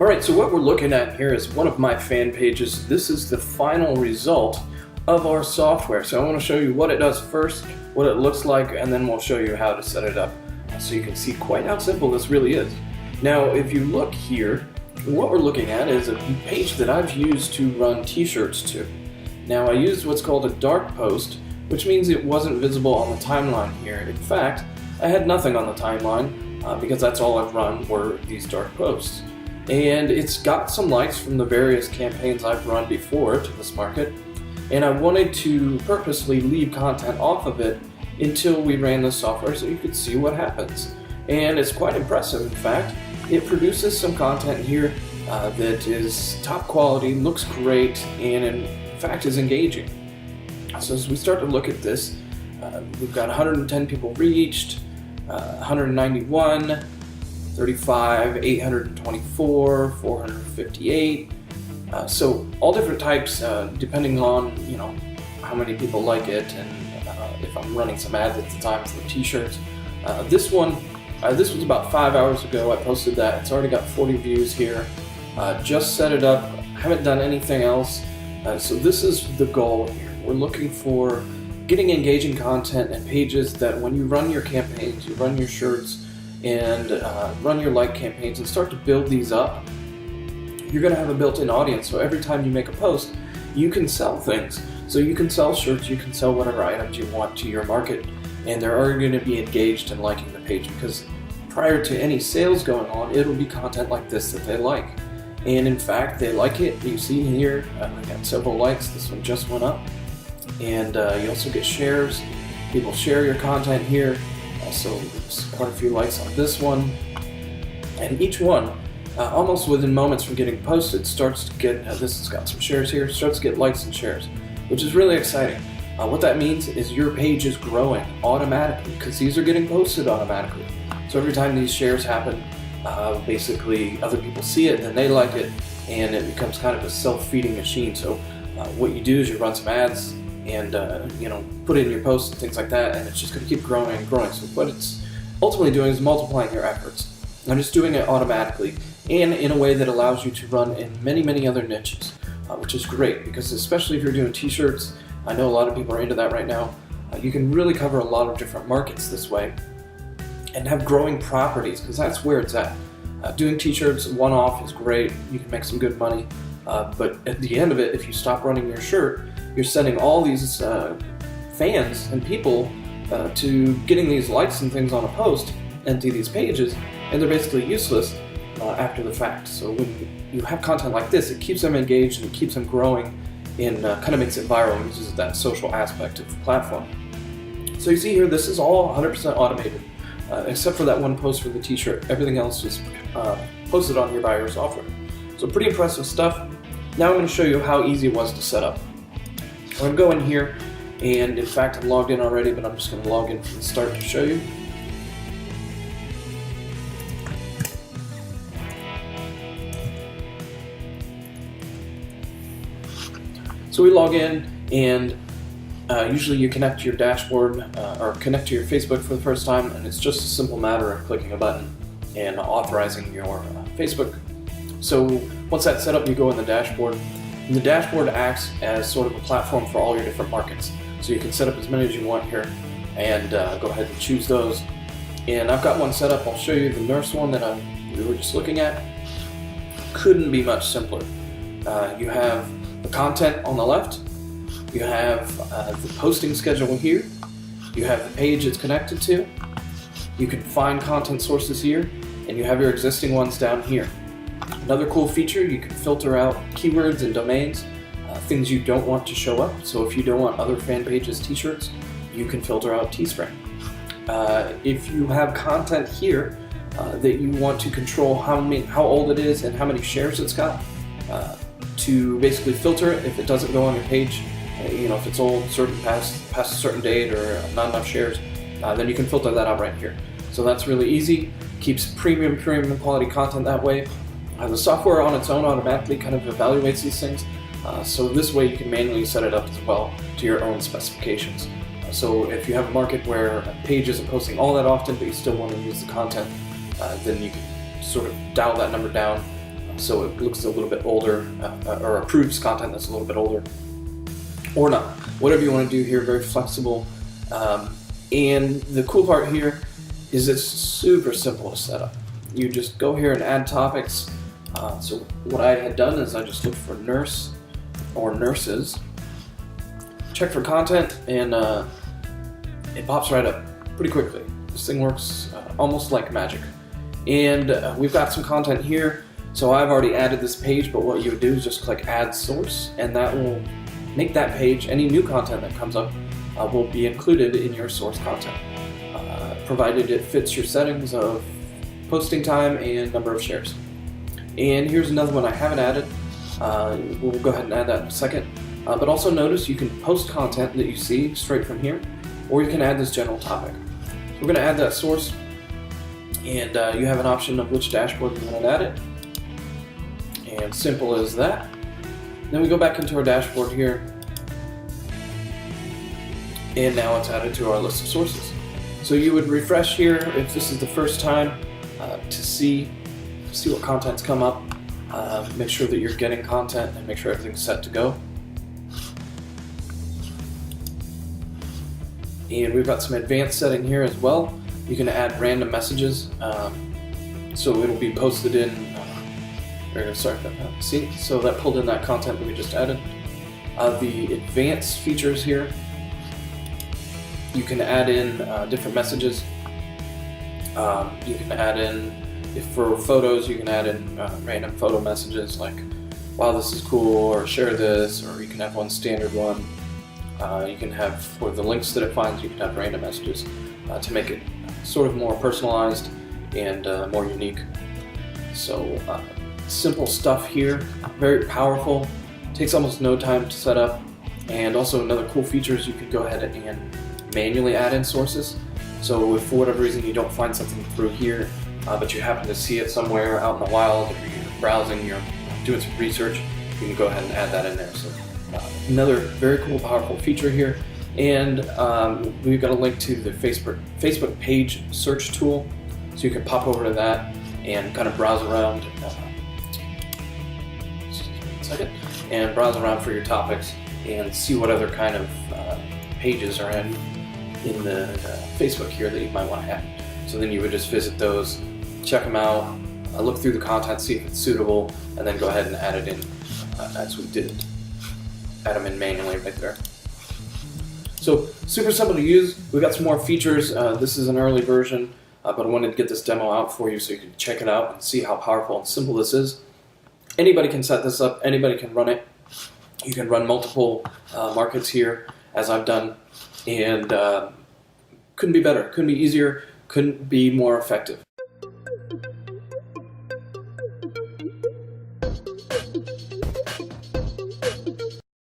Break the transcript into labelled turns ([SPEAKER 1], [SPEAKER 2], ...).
[SPEAKER 1] Alright, so what we're looking at here is one of my fan pages. This is the final result of our software. So I want to show you what it does first, what it looks like, and then we'll show you how to set it up so you can see quite how simple this really is. Now, if you look here, what we're looking at is a page that I've used to run t-shirts to. Now, I used what's called a dark post, which means it wasn't visible on the timeline here. In fact, I had nothing on the timeline because that's all I've run were these dark posts. And it's got some likes from the various campaigns I've run before to this market, and I wanted to purposely leave content off of it until we ran the software so you could see what happens. And it's quite impressive. In fact, it produces some content here that is top quality, looks great, and in fact is engaging. So as we start to look at this, we've got 110 people reached, 191, 35, 824, 458. So all different types, depending on how many people like it, and if I'm running some ads at the time for the t-shirts. This was about 5 hours ago. I posted that. It's already got 40 views here. Just set it up. Haven't done anything else. So this is the goal here. We're looking for getting engaging content and pages that when you run your campaigns, you run your shirts, and run your like campaigns and start to build these up, you're going to have a built-in audience. So every time you make a post, you can sell things. So you can sell shirts, you can sell whatever items you want to your market, and they're already going to be engaged in liking the page, because prior to any sales going on, it'll be content like this that they like. And in fact, they like it. You see here, I got several likes. This one just went up. And you also get shares. People share your content here. So there's quite a few likes on this one. And each one, almost within moments from getting posted, starts to get, this has got some shares here, starts to get likes and shares, which is really exciting. What that means is your page is growing automatically because these are getting posted automatically. So every time these shares happen, basically other people see it, then they like it, and it becomes kind of a self-feeding machine. So what you do is you run some ads and put it in your posts and things like that, and it's just going to keep growing and growing. So what it's ultimately doing is multiplying your efforts. I'm just doing it automatically and in a way that allows you to run in many, many other niches, which is great, because especially if you're doing t-shirts, I know a lot of people are into that right now. You can really cover a lot of different markets this way and have growing properties, because that's where it's at. Doing t-shirts one-off is great. You can make some good money, but at the end of it, if you stop running your shirt, you're sending all these fans and people to getting these likes and things on a post and to these pages, and they're basically useless after the fact. So when you have content like this, it keeps them engaged and it keeps them growing, and kind of makes it viral and uses that social aspect of the platform. So you see here, this is all 100% automated, except for that one post for the t-shirt. Everything else is posted on here by your software. So pretty impressive stuff. Now I'm going to show you how easy it was to set up. I'm going to go in here, and in fact I'm logged in already, but I'm just going to log in from the start to show you. So we log in, and usually you connect to your dashboard or connect to your Facebook for the first time, and it's just a simple matter of clicking a button and authorizing your Facebook. So once that's set up, you go in the dashboard, and the dashboard acts as sort of a platform for all your different markets. So you can set up as many as you want here, and go ahead and choose those. And I've got one set up. I'll show you the nurse one that we were just looking at. Couldn't be much simpler. You have the content on the left, you have the posting schedule here, you have the page it's connected to, you can find content sources here, and you have your existing ones down here. Another cool feature, you can filter out keywords and domains, things you don't want to show up. So if you don't want other fan pages t-shirts, you can filter out Teespring. If you have content here that you want to control how old it is and how many shares it's got, to basically filter it if it doesn't go on your page, if it's old, past a certain date, or not enough shares, then you can filter that out right here. So that's really easy. Keeps premium quality content that way. The software on its own automatically kind of evaluates these things, so this way you can manually set it up as well to your own specifications. So if you have a market where a page isn't posting all that often, but you still want to use the content, then you can sort of dial that number down so it looks a little bit older, or approves content that's a little bit older, or not. Whatever you want to do here, very flexible. And the cool part here is it's super simple to set up. You just go here and add topics. So what I had done is I just looked for nurse or nurses, check for content, and it pops right up pretty quickly. This thing works almost like magic. And we've got some content here, so I've already added this page, but what you would do is just click add source, and that will make that page, any new content that comes up will be included in your source content, provided it fits your settings of posting time and number of shares. And here's another one I haven't added. We'll go ahead and add that in a second. But also notice you can post content that you see straight from here, or you can add this general topic. So we're going to add that source, and you have an option of which dashboard you want to add it. And simple as that. Then we go back into our dashboard here, and now it's added to our list of sources. So you would refresh here if this is the first time to see what content's come up. Make sure that you're getting content and make sure everything's set to go. And we've got some advanced setting here as well. You can add random messages, so it'll be posted in. Sorry about that. See, so that pulled in that content that we just added. The advanced features here, you can add in different messages. You can add in, if for photos, you can add in random photo messages like, wow, this is cool, or share this, or you can have one standard one. You can have, for the links that it finds, you can have random messages to make it sort of more personalized and more unique. So simple stuff here, very powerful, takes almost no time to set up. And also another cool feature is you could go ahead and manually add in sources. So if for whatever reason you don't find something through here, but you happen to see it somewhere out in the wild, or you're browsing, you're doing some research, you can go ahead and add that in there. So another very cool, powerful feature here. And we've got a link to the Facebook page search tool, so you can pop over to that and kind of browse around. And browse around for your topics and see what other kind of pages are in the Facebook here that you might want to add. So then you would just visit those, check them out, look through the content, see if it's suitable, and then go ahead and add it in as we did. Add them in manually right there. So super simple to use. We've got some more features. This is an early version, but I wanted to get this demo out for you so you can check it out and see how powerful and simple this is. Anybody can set this up. Anybody can run it. You can run multiple markets here, as I've done, and couldn't be better, couldn't be easier, couldn't be more effective.